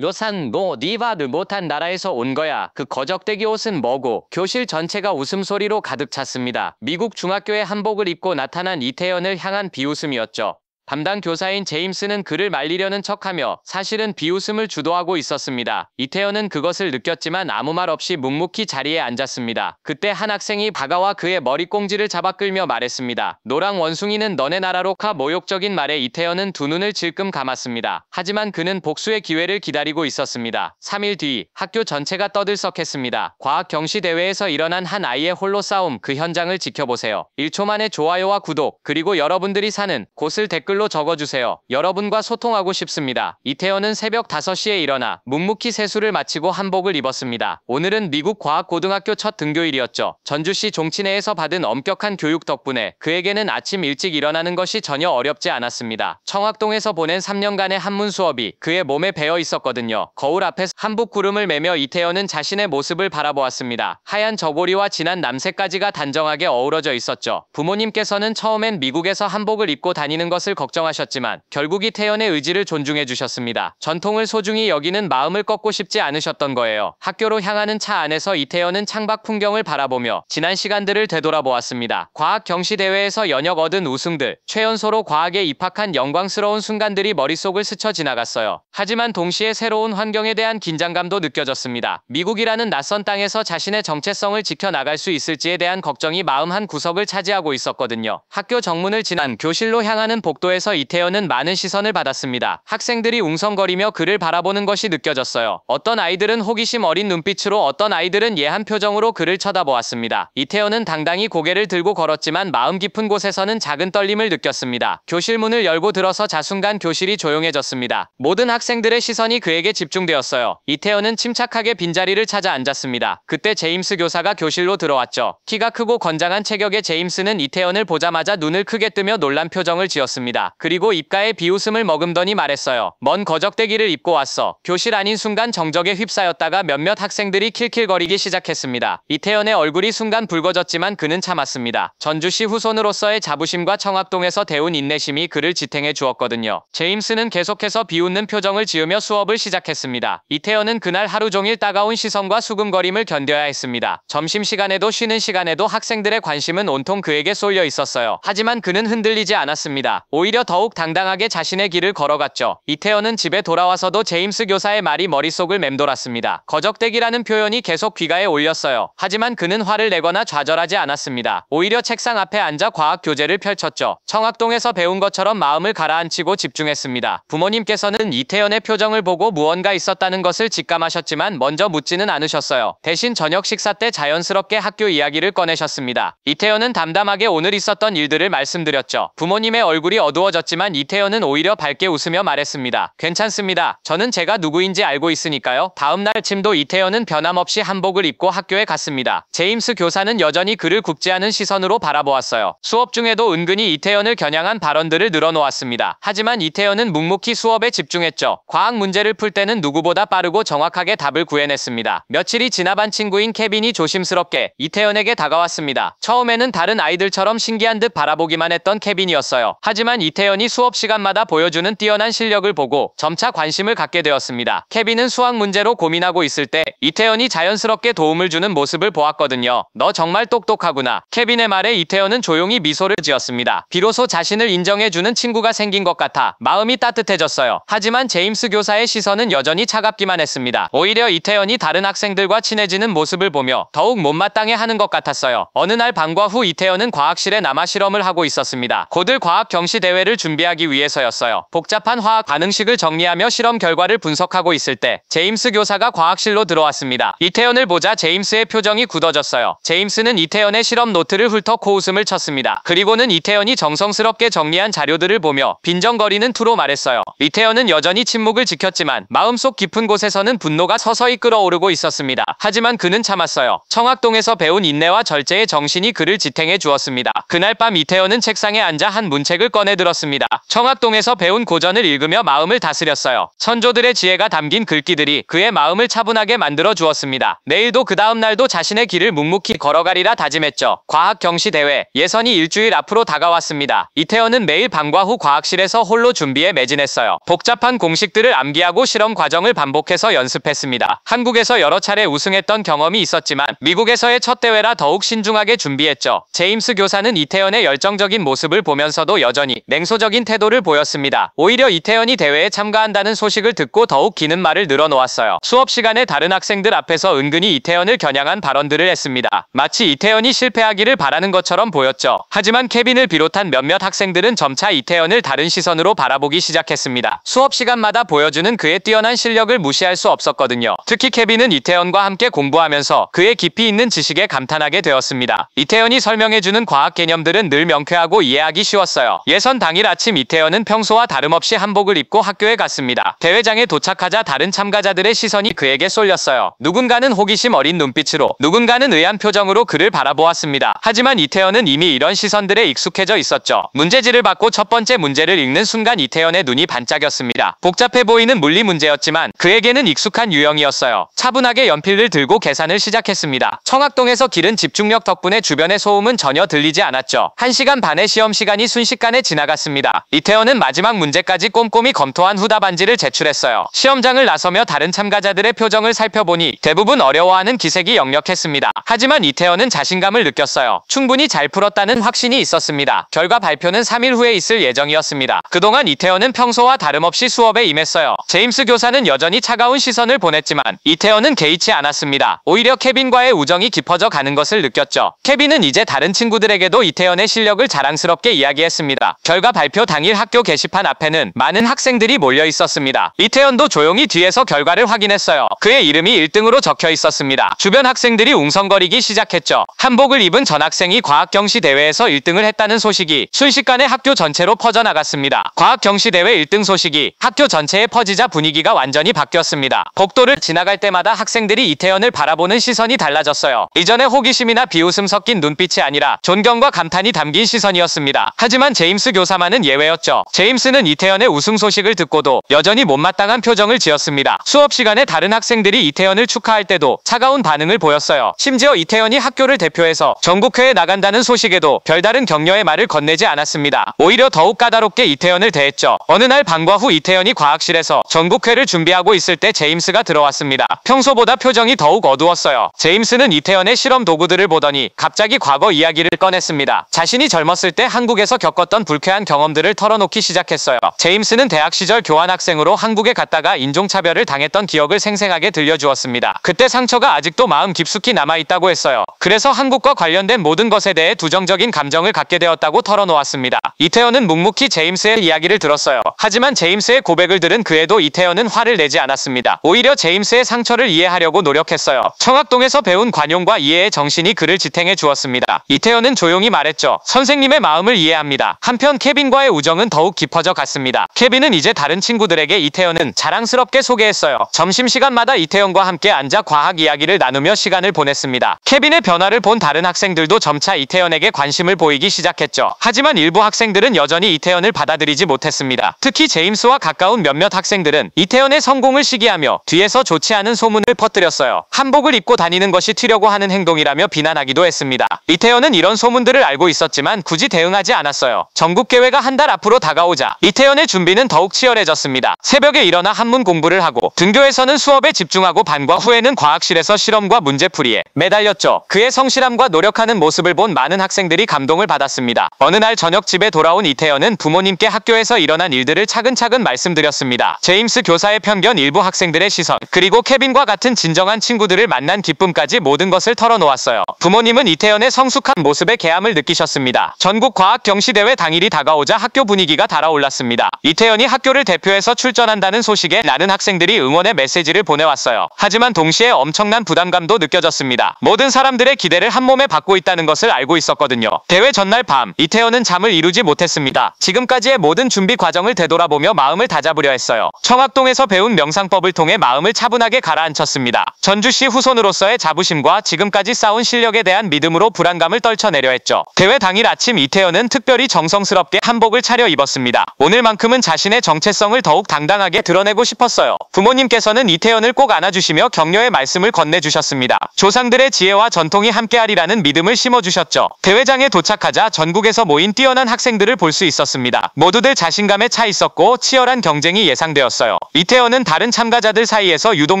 로산, 너 네가 못한 나라에서 온 거야. 그 거적대기 옷은 뭐고? 교실 전체가 웃음소리로 가득 찼습니다. 미국 중학교의 한복을 입고 나타난 이태연을 향한 비웃음이었죠. 담당 교사인 제임스는 그를 말리려는 척하며 사실은 비웃음을 주도하고 있었습니다. 이태연은 그것을 느꼈지만 아무 말 없이 묵묵히 자리에 앉았습니다. 그때 한 학생이 다가와 그의 머리꽁지를 잡아 끌며 말했습니다. 노랑 원숭이는 너네 나라로 가. 모욕적인 말에 이태연은 두 눈을 질끔 감았습니다. 하지만 그는 복수의 기회를 기다리고 있었습니다. 3일 뒤 학교 전체가 떠들썩했습니다. 과학 경시 대회에서 일어난 한 아이의 홀로 싸움, 그 현장을 지켜보세요. 1초 만에 좋아요와 구독, 그리고 여러분들이 사는 곳을 댓글로 적어주세요. 여러분과 소통하고 싶습니다. 이태연은 새벽 5시에 일어나 묵묵히 세수를 마치고 한복을 입었습니다. 오늘은 미국 과학고등학교 첫 등교일이었죠. 전주시 종치내에서 받은 엄격한 교육 덕분에 그에게는 아침 일찍 일어나는 것이 전혀 어렵지 않았습니다. 청학동에서 보낸 3년간의 한문 수업이 그의 몸에 배어 있었거든요. 거울 앞에서 한복 구름을 매며 이태연은 자신의 모습을 바라보았습니다. 하얀 저고리와 진한 남색까지가 단정하게 어우러져 있었죠. 부모님께서는 처음엔 미국에서 한복을 입고 다니는 것을 걱정하셨지만 결국 이태연의 의지를 존중해 주셨습니다. 전통을 소중히 여기는 마음을 꺾고 싶지 않으셨던 거예요. 학교로 향하는 차 안에서 이태연은 창밖 풍경을 바라보며 지난 시간들을 되돌아보았습니다. 과학 경시 대회에서 연역 얻은 우승들, 최연소로 과학에 입학한 영광스러운 순간들이 머릿속을 스쳐 지나갔어요. 하지만 동시에 새로운 환경에 대한 긴장감도 느껴졌습니다. 미국이라는 낯선 땅에서 자신의 정체성을 지켜나갈 수 있을지에 대한 걱정이 마음 한 구석을 차지하고 있었거든요. 학교 정문을 지난 교실로 향하는 복도에서 이태연은 많은 시선을 받았습니다. 학생들이 웅성거리며 그를 바라보는 것이 느껴졌어요. 어떤 아이들은 호기심 어린 눈빛으로, 어떤 아이들은 예한 표정으로 그를 쳐다보았습니다. 이태연은 당당히 고개를 들고 걸었지만 마음 깊은 곳에서는 작은 떨림을 느꼈습니다. 교실 문을 열고 들어서자 순간 교실이 조용해졌습니다. 모든 학생들의 시선이 그에게 집중되었어요. 이태연은 침착하게 빈자리를 찾아 앉았습니다. 그때 제임스 교사가 교실로 들어왔죠. 키가 크고 건장한 체격의 제임스는 이태연을 보자마자 눈을 크게 뜨며 놀란 표정을 지었습니다. 그리고 입가에 비웃음을 머금더니 말했어요. 먼 거적대기를 입고 왔어. 교실 안인 순간 정적에 휩싸였다가 몇몇 학생들이 킬킬거리기 시작했습니다. 이태연의 얼굴이 순간 붉어졌지만 그는 참았습니다. 전주시 후손으로서의 자부심과 청학동에서 배운 인내심이 그를 지탱해 주었거든요. 제임스는 계속해서 비웃는 표정을 지으며 수업을 시작했습니다. 이태연은 그날 하루 종일 따가운 시선과 수금거림을 견뎌야 했습니다. 점심시간에도 쉬는 시간에도 학생들의 관심은 온통 그에게 쏠려 있었어요. 하지만 그는 흔들리지 않았습니다. 오히려 더욱 당당하게 자신의 길을 걸어갔죠. 이태연은 집에 돌아와서도 제임스 교사의 말이 머릿속을 맴돌았습니다. 거적대기라는 표현이 계속 귀가에 올렸어요. 하지만 그는 화를 내거나 좌절하지 않았습니다. 오히려 책상 앞에 앉아 과학 교재를 펼쳤죠. 청학동에서 배운 것처럼 마음을 가라앉히고 집중했습니다. 부모님께서는 이태연의 표정을 보고 무언가 있었다는 것을 직감하셨지만 먼저 묻지는 않으셨어요. 대신 저녁 식사 때 자연스럽게 학교 이야기를 꺼내셨습니다. 이태연은 담담하게 오늘 있었던 일들을 말씀드렸죠. 부모님의 얼굴이 어두워졌지만 이태연은 오히려 밝게 웃으며 말했습니다. 괜찮습니다. 저는 제가 누구인지 알고 있으니까요. 다음 날 아침도 이태연은 변함없이 한복을 입고 학교에 갔습니다. 제임스 교사는 여전히 그를 굽지 않은 시선으로 바라보았어요. 수업 중에도 은근히 이태연을 겨냥한 발언들을 늘어놓았습니다. 하지만 이태연은 묵묵히 수업에 집중했죠. 과학 문제를 풀 때는 누구보다 빠르고 정확하게 답을 구해냈습니다. 며칠이 지나반 친구인 케빈이 조심스럽게 이태연에게 다가왔습니다. 처음에는 다른 아이들처럼 신기한 듯 바라보기만 했던 케빈이었어요. 하지만 이태연이 수업 시간마다 보여주는 뛰어난 실력을 보고 점차 관심을 갖게 되었습니다. 케빈은 수학 문제로 고민하고 있을 때 이태연이 자연스럽게 도움을 주는 모습을 보았거든요. 너 정말 똑똑하구나. 케빈의 말에 이태연은 조용히 미소를 지었습니다. 비로소 자신을 인정해주는 친구가 생긴 것 같아 마음이 따뜻해졌어요. 하지만 제임스 교사의 시선은 여전히 차갑기만 했습니다. 오히려 이태연이 다른 학생들과 친해지는 모습을 보며 더욱 못마땅해하는 것 같았어요. 어느 날 방과 후 이태연은 과학실에 남아 실험을 하고 있었습니다. 고들 과학 경시 대회를 준비하기 위해서였어요. 복잡한 화학 반응식을 정리하며 실험 결과를 분석하고 있을 때 제임스 교사가 과학실로 들어왔습니다. 이태연을 보자 제임스의 표정이 굳어졌어요. 제임스는 이태연의 실험 노트를 훑어 코웃음을 쳤습니다. 그리고는 이태연이 정성스럽게 정리한 자료들을 보며 빈정거리는 투로 말했어요. 이태연은 여전히 침묵을 지켰지만 마음속 깊은 곳에서는 분노가 서서히 끓어오르고 있었습니다. 하지만 그는 참았어요. 청학동에서 배운 인내와 절제의 정신이 그를 지탱해 주었습니다. 그날 밤 이태원은 책상에 앉아 한 문책을 꺼내 들었습니다. 청학동에서 배운 고전을 읽으며 마음을 다스렸어요. 선조들의 지혜가 담긴 글귀들이 그의 마음을 차분하게 만들어 주었습니다. 내일도 그 다음 날도 자신의 길을 묵묵히 걸어가리라 다짐했죠. 과학 경시 대회 예선이 일주일 앞으로 다가왔습니다. 이태원은 매일 밤과 후 과학실에서 홀로 준비에 매진했어요. 복잡한 공식들을 암기하고 실험 과정을 반복해서 연습했습니다. 한국에서 여러 차례 우승했던 경험이 있었지만 미국에서의 첫 대회라 더욱 신중하게 준비했죠. 제임스 교사는 이태원의 열정적인 모습을 보면서도 여전히 냉소적인 태도를 보였습니다. 오히려 이태원이 대회에 참가한다는 소식을 듣고 더욱 기는 말을 늘어놓았어요. 수업 시간에 다른 학생들 앞에서 은근히 이태원을 겨냥한 발언들을 했습니다. 마치 이태원이 실패하기를 바라는 것처럼 보였죠. 하지만 케빈을 비롯한 몇몇 학생들은 점차 이태원을 다른 시선으로 바라보기 시작했습니다. 수업 시간마다 보여주는 그의 뛰어난 실력을 무시할 수 없었거든요. 특히 케빈은 이태원과 함께 공부하면서 그의 깊이 있는 지식에 감탄하게 되었습니다. 이태원이 설명해주는 과학 개념들은 늘 명쾌하고 이해하기 쉬웠어요. 예선 당일 아침 이태원은 평소와 다름없이 한복을 입고 학교에 갔습니다. 대회장에 도착하자 다른 참가자들의 시선이 그에게 쏠렸어요. 누군가는 호기심 어린 눈빛으로, 누군가는 의아한 표정으로 그를 바라보았습니다. 하지만 이태원은 이미 이런 시선들에 익숙해져 있었죠. 문제지를 받고 첫 번째 문제를 읽는 순간 이태원의 눈이 반짝였습니다. 복잡해 보이는 물리 문제였지만 그에게는 익숙한 유형이었어요. 차분하게 연필을 들고 계산을 시작했습니다. 청학동에서 기른 집중력 덕분에 주변의 소음은 전혀 들리지 않았죠. 1시간 반의 시험 시간이 순식간에 지나갔습니다. 이태원은 마지막 문제까지 꼼꼼히 검토한 후 답안지를 제출했어요. 시험장을 나서며 다른 참가자들의 표정을 살펴보니 대부분 어려워하는 기색이 역력했습니다. 하지만 이태원은 자신감을 느꼈어요. 충분히 잘 풀었다는 확신이 있었습니다. 결과 발표는 3일 후에 있을 예정이었습니다. 그동안 이태원은 평소와 다름없이 수업에 임했어요. 제임스 교사는 여전히 차가운 시선을 보냈지만 이태원은 개의치 않았습니다. 오히려 케빈과의 우정이 깊어져 가는 것을 느꼈죠. 케빈은 이제 다른 친구들에게도 이태원의 실력을 자랑스럽게 이야기했습니다. 결과 발표 당일 학교 게시판 앞에는 많은 학생들이 몰려 있었습니다. 이태원도 조용히 뒤에서 결과를 확인했어요. 그의 이름이 1등으로 적혀 있었습니다. 주변 학생들이 웅성거리기 시작했죠. 한복을 입은 전 학생이 과학 경시 대회에서 1등을 했다는 소식이 순식간에 학교 전체로 퍼져나갔습니다. 과학 경시 대회 1등 소식이 학교 전체에 퍼지자 분위기가 완전히 바뀌었습니다. 복도를 지나갈 때마다 학생들이 이태원을 바라보는 시선이 달라졌어요. 이전에 호기심이나 비웃음 섞인 눈빛이 아니라 존경과 감탄이 담긴 시선이었습니다. 하지만 제임스 교사만은 예외였죠. 제임스는 이태원의 우승 소식을 듣고도 여전히 못마땅한 표정을 지었습니다. 수업 시간에 다른 학생들이 이태원을 축하할 때도 차가운 반응을 보였어요. 심지어 이태원이 학교를 대표해서 전국회에 나간다는 소식에도 별다른 격려의 말을 건네지 않았습니다. 오히려 더욱 까다롭게 이태원을 대했죠. 어느 날 방과 후 이태원이 과학실에서 전국회를 준비하고 있을 때 제임스가 들어왔습니다. 평소보다 표정이 더욱 어두웠어요. 제임스는 이태원의 실험 도구들을 보더니 갑자기 과거 이야기를 꺼냈습니다. 자신이 젊었을 때 한국에서 겪었던 불쾌한 경험들을 털어놓기 시작했어요. 제임스는 대학 시절 교환학생으로 한국에 갔다가 인종차별을 당했던 기억을 생생하게 들려주었습니다. 그때 상처가 아직도 마음 깊숙이 남아있다고 했어요. 그래서 한국과 관련된 모든 것에 대해 두정적인 감정을 갖게 되었다고 털어놓았습니다. 이태원은 묵묵히 제임스의 이야기를 들었어요. 하지만 제임스의 고백을 들은 그에도 이태원은 화를 내지 않았습니다. 오히려 제임스의 상처를 이해하려고 노력했어요. 청학동에서 배운 관용과 이해의 정신이 그를 지탱해 주었습니다. 이태원은 조용히 말했죠. 선생님의 마음을 이해합니다. 한편 케빈과의 우정은 더욱 깊어져 갔습니다. 케빈은 이제 다른 친구들에게 이태원은 자랑스럽게 소개했어요. 점심시간마다 이태원과 함께 앉아 과학 이야기를 나누며 시간을 보냈습니다. 케빈의 변화를 본 다른 학생들도 점차 이태원에게 관심을 보이기 시작했죠. 하지만 일부 학생들은 여전히 이태원을 받아들이지 못했습니다. 특히 제임스와 가까운 몇몇 학생들은 이태원의 성공을 시기하며 뒤에서 좋지 않은 소문을 퍼뜨렸어요. 한복을 입고 다니는 것이 튀려고 하는 행동이라며 비난하기도 했습니다. 이태원은 이런 소문들을 알고 있었지만 굳이 대응하지 않았어요. 전국대회가 한 달 앞으로 다가오자 이태원의 준비는 더욱 치열해졌습니다. 새벽에 일어나 한문 공부를 하고 등교에서는 수업에 집중하고 반과 후에는 과학실에서 실험과 문제풀이에 매달렸죠. 그의 성실함과 노력하는 모습을 본 많은 학생들이 감동을 받았습니다. 어느 날 저녁 집에 돌아온 이태원은 부모님께 학교에서 일어난 일들을 차근차근 말씀드렸습니다. 제임스 교사의 편견, 일부 학생들의 시선, 그리고 케빈과 같은 진정한 친구들을 만난 기쁨까지 모든 것을 털어놓았어요. 부모님은 이태원의 성숙한 모습에 개함을 느끼셨습니다. 전국 과학 경시대회 당일이 다가오자 학교 분위기가 달아올랐습니다. 이태원이 학교를 대표해서 출전한다는 소식에 많은 학생들이 응원의 메시지를 보내왔어요. 하지만 동시에 엄청난 부담감도 느껴졌습니다. 모든 사람들의 기대를 한몸에 받고 있다는 것을 알고 있었거든요. 대회 전날 밤, 이태원은 잠을 이루지 못했습니다. 지금까지의 모든 준비 과정을 되돌아보며 마음을 다잡으려 했어요. 청학동에서 배운 명상법을 통해 마음을 차분하게 가라앉혔습니다. 전주시 후손으로서의 자부심과 지금까지 쌓은 실력에 대한 믿음으로 불안감을 떨쳐내려 했죠. 대회 당일 아침 이태현은 특별히 정성스럽게 한복을 차려 입었습니다. 오늘만큼은 자신의 정체성을 더욱 당당하게 드러내고 싶었어요. 부모님께서는 이태현을 꼭 안아주시며 격려의 말씀을 건네주셨습니다. 조상들의 지혜와 전통이 함께하리라는 믿음을 심어주셨죠. 대회장에 도착하자 전국에서 모인 뛰어난 학생들을 볼 수 있었습니다. 모두들 자신감에 차 있었고 치열한 경쟁이 예상되었어요. 이태현은 다른 참가자들 사이에서 유독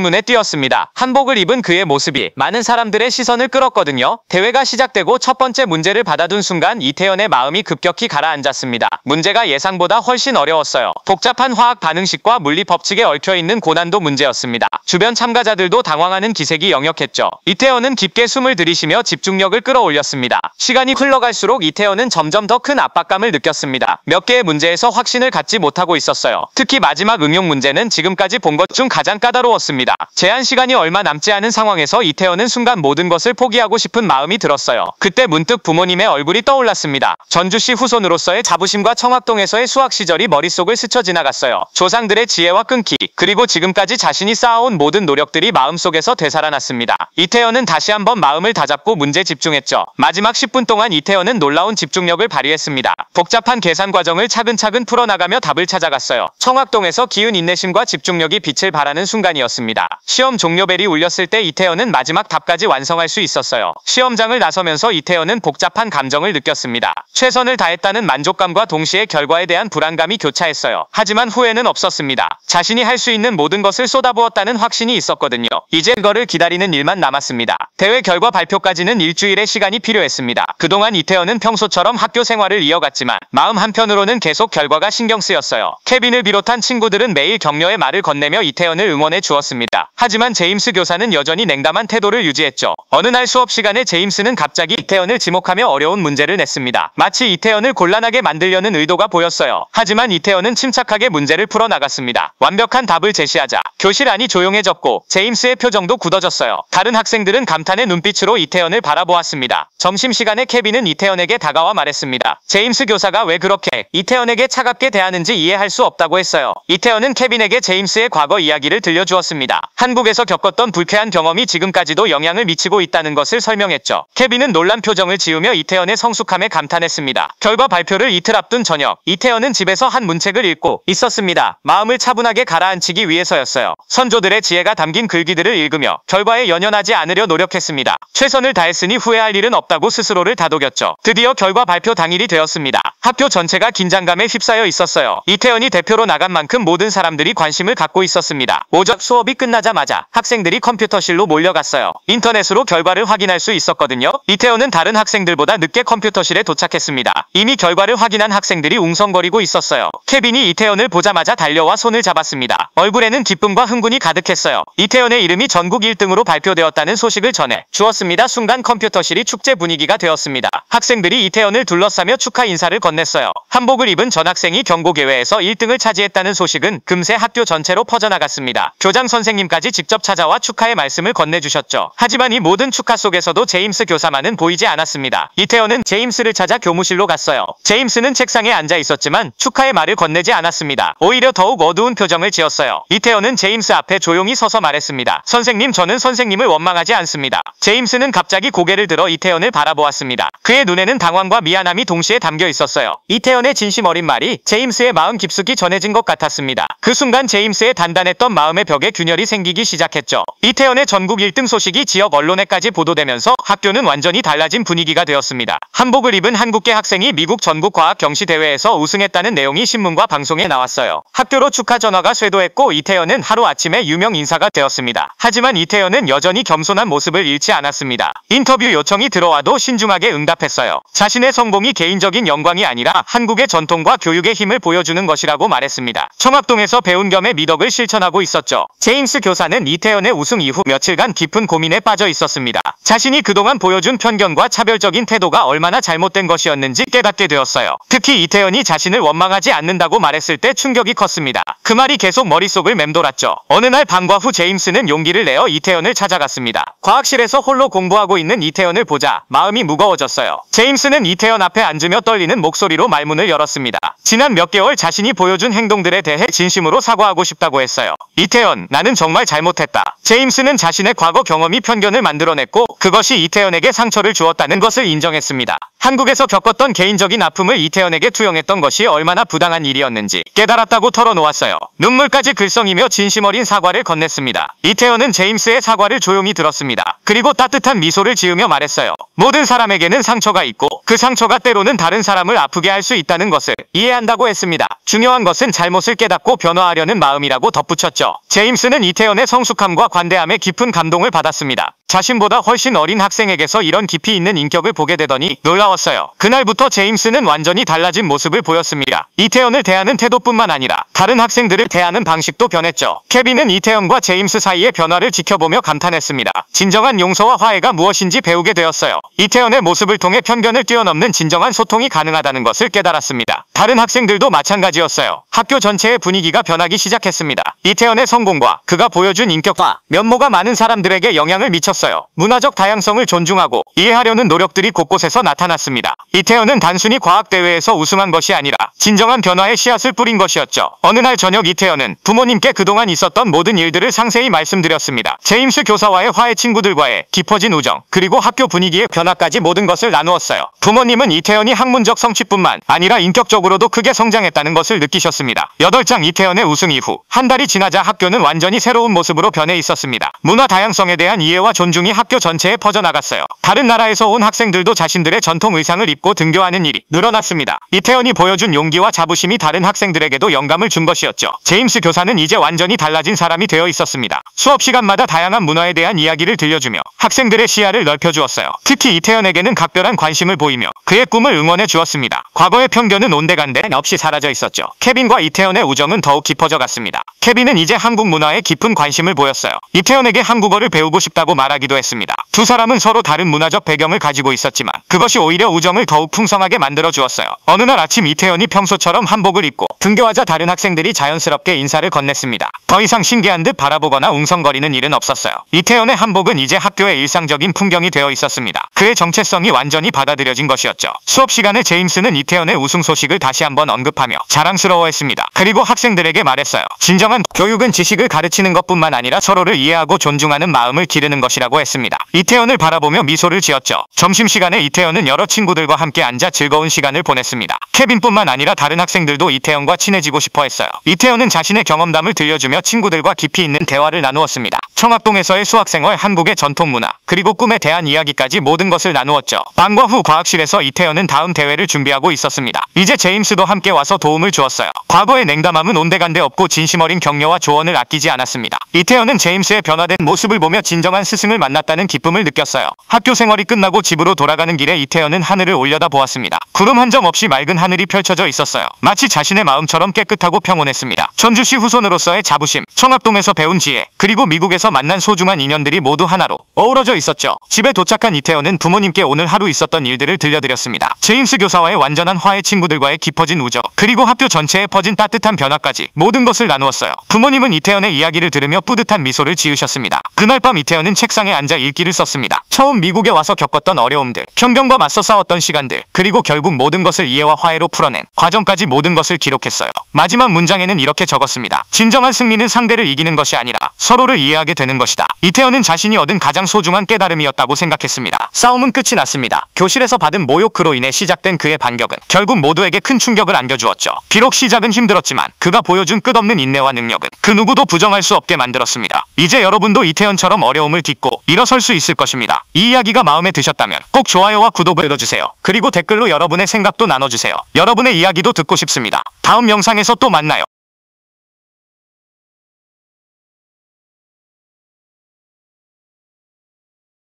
눈에 띄었습니다. 한복을 입은 그의 모습이 많은 사람들의 시선을 끌었거든요. 대회가 시작되고 첫 번째 문제를 받아둔 순간 이태현의 마음이 급격히 가라앉았습니다. 문제가 예상보다 훨씬 어려웠어요. 복잡한 화학 반응식과 물리 법칙에 얽혀있는 고난도 문제였습니다. 주변 참가자들도 당황하는 기색이 역력했죠. 이태현은 깊게 숨을 들이쉬며 집중력을 끌어올렸습니다. 시간이 흘러갈수록 이태현은 점점 더 큰 압박감을 느꼈습니다. 몇 개의 문제에서 확신을 갖지 못하고 있었어요. 특히 마지막 응용 문제는 지금까지 본 것 중 가장 까다로웠습니다. 제한 시간이 얼마 남지 않은 상황에서 이태현은 순간 모든 것을 포기하고 싶은 마음이 들었어요. 그때 문득 부모님의 얼굴이 떠올랐습니다. 전주시 후손으로서의 자부심과 청학동에서의 수학 시절이 머릿속을 스쳐 지나갔어요. 조상들의 지혜와 끈기, 그리고 지금까지 자신이 쌓아온 모든 노력들이 마음속에서 되살아났습니다. 이태현은 다시 한번 마음을 다잡고 문제에 집중했죠. 마지막 10분 동안 이태현은 놀라운 집중력을 발휘했습니다. 복잡한 계산 과정을 차근차근 풀어나가며 답을 찾아갔어요. 청학동에서 기운 인내심과 집중력이 빛을 발하는 순간이었습니다. 시험 종료벨이 울렸을 때 이태현은 마지막 답까지 완성할 수 있었어요. 시험장을 나서면서 이태현은 복잡한 감정을 느꼈습니다. 최선을 다했다는 만족감과 동시에 결과에 대한 불안감이 교차했어요. 하지만 후회는 없었습니다. 자신이 할 수 있는 모든 것을 쏟아부었다는 확신이 있었거든요. 이제 그거를 기다리는 일만 남았습니다. 대회 결과 발표까지는 일주일의 시간이 필요했습니다. 그동안 이태현은 평소처럼 학교 생활을 이어갔지만 마음 한편으로는 계속 결과가 신경 쓰였어요. 케빈을 비롯한 친구들은 매일 격려의 말을 건네며 이태현을 응원해 주었습니다. 하지만 제임스 교사는 여전히 냉담한 태도를 유지했죠. 어느 날 수업 시간에 제임스는 갑자기 이태현을 지목하며 어려운 문제를 냈습니다. 마치 이태현을 곤란하게 만들려는 의도가 보였어요. 하지만 이태현은 침착하게 문제를 풀어나갔습니다. 완벽한 답을 제시하자 교실 안이 조용해졌고 제임스의 표정도 굳어졌어요. 다른 학생들은 감탄의 눈빛으로 이태현을 바라보았습니다. 점심시간에 케빈은 이태현에게 다가와 말했습니다. 제임스 교사가 왜 그렇게 이태현에게 차갑게 대하는지 이해할 수 없다고 했어요. 이태현은 케빈에게 제임스의 과거 이야기를 들려주었습니다. 한국에서 겪었던 불쾌한 경험이 지금까지도 영향을 미치고 있다는 것을 설명했죠. 케빈은 놀란 표정을 지으며 이태현의 성숙함에 감탄했습니다. 결과 발표를 이틀 앞둔 저녁, 이태현은 집에서 한 문책을 읽고 있었습니다. 마음을 차분하게 가라앉히기 위해서였어요. 선조들의 지혜가 담긴 글귀들을 읽으며 결과에 연연하지 않으려 노력했습니다. 최선을 다했으니 후회할 일은 없다고 스스로를 다독였죠. 드디어 결과 발표 당일이 되었습니다. 학교 전체가 긴장감에 휩싸여 있었어요. 이태현이 대표로 나간 만큼 모든 사람들이 관심을 갖고 있었습니다. 오전 수업이 끝나자마자 학생들이 컴퓨터실로 몰려갔어요. 인터넷으로 결과를 확인할 수 있었거든요. 이태현은 다른 학생들보다 늦게 컴퓨터실에 도착했습니다. 이미 결과를 확인한 학생들이 웅성거리고 있었어요. 케빈이 이태현을 보자마자 달려와 손을 잡았습니다. 얼굴에는 기쁨과 흥분이 가득했어요. 이태현의 이름이 전국 1등으로 발표되었다는 소식을 전해 주었습니다. 순간 컴퓨터실이 축제 분위기가 되었습니다. 학생들이 이태현을 둘러싸며 축하 인사를 건넸어요. 한복을 입은 전학생이 경고대회에서 1등을 차지했다는 소식은 금세 학교 전체로 퍼져나갔습니다. 교장 선생님까지 직접 찾아와 축하의 말씀을 건네주셨죠. 하지만 이 모든 축하 속에서도 제임스 교사만은 보이지 않았습니다. 이태현은 제임스를 찾아 교무실로 갔어요. 제임스는 책상에 앉아 있었지만 축하의 말을 건네지 않았습니다. 오히려 더욱 어두운 표정을 지었어요. 이태현은 제임스 앞에 조용히 서서 말했습니다. 선생님, 저는 선생님을 원망하지 않습니다. 제임스는 갑자기 고개를 들어 이태현을 바라보았습니다. 그의 눈에는 당황과 미안함이 동시에 담겨 있었어요. 이태현의 진심 어린 말이 제임스의 마음 깊숙이 전해진 것 같았습니다. 그 순간 제임스의 단단했던 마음의 벽에 균열이 생기기 시작했죠. 이태현의 전국 1등 소식이 지역 언론에까지 보도되면서 학교는 완전히 달라진 분위기가 되었습니다. 한복을 입은 한국계 학생이 미국 전국 과학 경시 대회에서 우승했다는 내용이 신문과 방송에 나왔어요. 학교로 축하 전화가 쇄도했고 이태현은 하루아침에 유명 인사가 되었습니다. 하지만 이태현은 여전히 겸손한 모습을 잃지 않았습니다. 인터뷰 요청이 들어와도 신중하게 응답했어요. 자신의 성공이 개인적인 영광이 아니라 한국의 전통과 교육의 힘을 보여주는 것이라고 말했습니다. 청학동에서 배운 겸의 미덕을 실천하고 있었죠. 제임스 교사는 이태현의 우승 이후 며칠간 깊은 고민에 빠져 있었습니다. 자신이 그동안 보여준 편견과 차별적인 태도가 얼마나 잘못된 것이었는지 깨닫게 되었어요. 특히 이태연이 자신을 원망하지 않는다고 말했을 때 충격이 컸습니다. 그 말이 계속 머릿속을 맴돌았죠. 어느 날 방과 후 제임스는 용기를 내어 이태연을 찾아갔습니다. 과학실에서 홀로 공부하고 있는 이태연을 보자 마음이 무거워졌어요. 제임스는 이태연 앞에 앉으며 떨리는 목소리로 말문을 열었습니다. 지난 몇 개월 자신이 보여준 행동들에 대해 진심으로 사과하고 싶다고 했어요. 이태연, 나는 정말 잘못했다. 제임스는 자신의 과거 경험이 편견을 만들어냈고 그것이 이태연에게 상처를 주었다는 것을 인정했습니다. 한국에서 겪었던 개인적인 아픔을 이태연에게 투영했던 것이 얼마나 부당한 일이었는지 깨달았다고 털어놓았어요. 눈물까지 글썽이며 진심 어린 사과를 건넸습니다. 이태연은 제임스의 사과를 조용히 들었습니다. 그리고 따뜻한 미소를 지으며 말했어요. 모든 사람에게는 상처가 있고 그 상처가 때로는 다른 사람을 아프게 할 수 있다는 것을 이해한다고 했습니다. 중요한 것은 잘못을 깨닫고 변화하려는 마음이라고 덧붙였죠. 제임스는 이태연의 성숙함과 관대함에 깊은 감동을 받았습니다. 자신보다 훨씬 어린 학생에게서 이런 깊이 있는 인격을 보게 되더니 놀라웠어요. 그날부터 제임스는 완전히 달라진 모습을 보였습니다. 이태연을 대하는 태도뿐만 아니라 다른 학생들을 대하는 방식도 변했죠. 케빈은 이태연과 제임스 사이의 변화를 지켜보며 감탄했습니다. 진정한 용서와 화해가 무엇인지 배우게 되었어요. 이태연의 모습을 통해 편견을 뛰어넘는 진정한 소통이 가능하다는 것을 깨달았습니다. 다른 학생들도 마찬가지였어요. 학교 전체의 분위기가 변하기 시작했습니다. 이태연의 성공과 그가 보여준 인격과 면모가 많은 사람들에게 영향을 미쳤어요. 문화적 다양성을 존중하고 이해하려는 노력들이 곳곳에서 나타났습니다. 이태연은 단순히 과학대회에서 우승한 것이 아니라 진정한 변화의 씨앗을 뿌린 것이었죠. 어느 날 저녁 이태연은 부모님께 그동안 있었던 모든 일들을 상세히 말씀드렸습니다. 제임스 교사와의 화해, 친구들과의 깊어진 우정, 그리고 학교 분위기의 변화까지 모든 것을 나누었어요. 부모님은 이태연이 학문적 성취뿐만 아니라 인격적으로도 크게 성장했다는 것을 느끼셨습니다. 8장 이태연의 우승 이후 한 달이 지나자 학교는 완전히 새로운 모습으로 변해 있었습니다. 문화 다양성에 대한 이해와 존중이 학교 전체에 퍼져나갔어요. 다른 나라에서 온 학생들도 자신들의 전통 의상을 입고 등교하는 일이 늘어났습니다. 이태연이 보여준 용기와 자부심이 다른 학생들에게도 영감을 준 것이었죠. 제임스 교사는 이제 완전히 달라진 사람이 되어 있었습니다. 수업 시간마다 다양한 문화에 대한 이야기를 들려주며 학생들의 시야를 넓혀주었어요. 특히 이태연에게는 각별한 관심을 보이며 그의 꿈을 응원해 주었습니다. 과거의 편견은 온데간데 없이 사라져 있었죠. 케빈과 이태연의 우정은 더욱 깊어져 갔습니다. 케빈은 이제 한국 문화에 깊은 관심을 보였어요. 이태연에게 한국어를 배우고 싶다고 말하기도 했습니다. 두 사람은 서로 다른 문화적 배경을 가지고 있었지만 그것이 오히려 우정을 더욱 풍성하게 만들어 주었어요. 어느 날 아침 이태연이 평소처럼 한복을 입고 등교하자 다른 학생들이 자연스럽게 인사를 건넸습니다. 더 이상 신기한 듯 바라보거나 웅성거리는 일은 없었어요. 이태연의 한복은 이제 학교의 일상적인 풍경이 되어 있었습니다. 그의 정체성이 완전히 받아들여진 것이었죠. 수업 시간에 제임스는 이태연의 우승 소식을 다시 한번 언급하며 자랑스러워했습니다. 그리고 학생들에게 말했어요. 진정한 교육은 지식을 가르치는 것뿐만 아니라 서로를 이해하고 존중하는 마음을 기르는 것이라고 했습니다. 이태연을 바라보며 미소를 지었죠. 점심시간에 이태연은 여러 친구들과 함께 앉아 즐거운 시간을 보냈습니다. 케빈뿐만 아니라 다른 학생들도 이태연과 친해지고 싶어 했어요. 이태연은 자신의 경험담을 들려주며 친구들과 깊이 있는 대화를 나누었습니다. 청학동에서의 수학생활, 한국의 전통문화, 그리고 꿈에 대한 이야기까지 모든 것을 나누었죠. 방과 후 과학실에서 이태연은 다음 대회를 준비하고 있었습니다. 이제 제임스도 함께 와서 도움을 주었어요. 과거의 냉담함은 온데간데 없고 진심 어린 격려와 조언을 아끼지 않았습니다. 이태연은 제임스의 변화된 모습을 보며 진정한 스승을 만났다는 기쁨을 느꼈어요. 학교 생활이 끝나고 집으로 돌아가는 길에 이태연은 하늘을 올려다보았습니다. 구름 한 점 없이 맑은 하늘이 펼쳐져 있었어요. 마치 자신의 마음처럼 깨끗하고 평온했습니다. 전주시 후손으로서의 자부심, 청학동에서 배운 지혜, 그리고 미국에서 만난 소중한 인연들이 모두 하나로 어우러져 있었죠. 집에 도착한 이태연은 부모님께 오늘 하루 있었던 일들을 들려드렸습니다. 제임스 교사와의 완전한 화해, 친구들과의 깊어진 우정, 그리고 학교 전체에 퍼진 따뜻한 변화까지 모든 것을 나누었어요. 부모님은 이태연의 이야기를 들으며 뿌듯한 미소를 지으셨습니다. 그날 밤 이태연은 책상에 앉아 일기를 썼습니다. 처음 미국에 와서 겪었던 어려움들, 편견과 맞서 싸웠던 시간들, 그리고 결국 모든 것을 이해와 화해로 풀어낸 과정까지 모든 것을 기록했어요. 마지막 문장에는 이렇게 적었습니다. 진정한 승리는 상대를 이기는 것이 아니라 서로를 이해하게 되는 것이다. 이태연은 자신이 얻은 가장 소중한 깨달음이었다고 생각했습니다. 싸움은 끝이 났습니다. 교실에서 받은 모욕으로 인해 시작된 그의 반격은 결국 모두에게 큰 충격을 안겨주었죠. 비록 시작은 힘들었지만 그가 보여준 끝없는 인내와 능력은 그 누구도 부정할 수 없게 만들었습니다. 이제 여러분도 이태연처럼 어려움을 딛고 일어설 수 있을 것입니다. 이 이야기가 마음에 드셨다면 꼭 좋아요와 구독을 눌러주세요. 그리고 댓글로 여러분의 생각도 나눠주세요. 여러분의 이야기도 듣고 싶습니다. 다음 영상에서 또 만나요.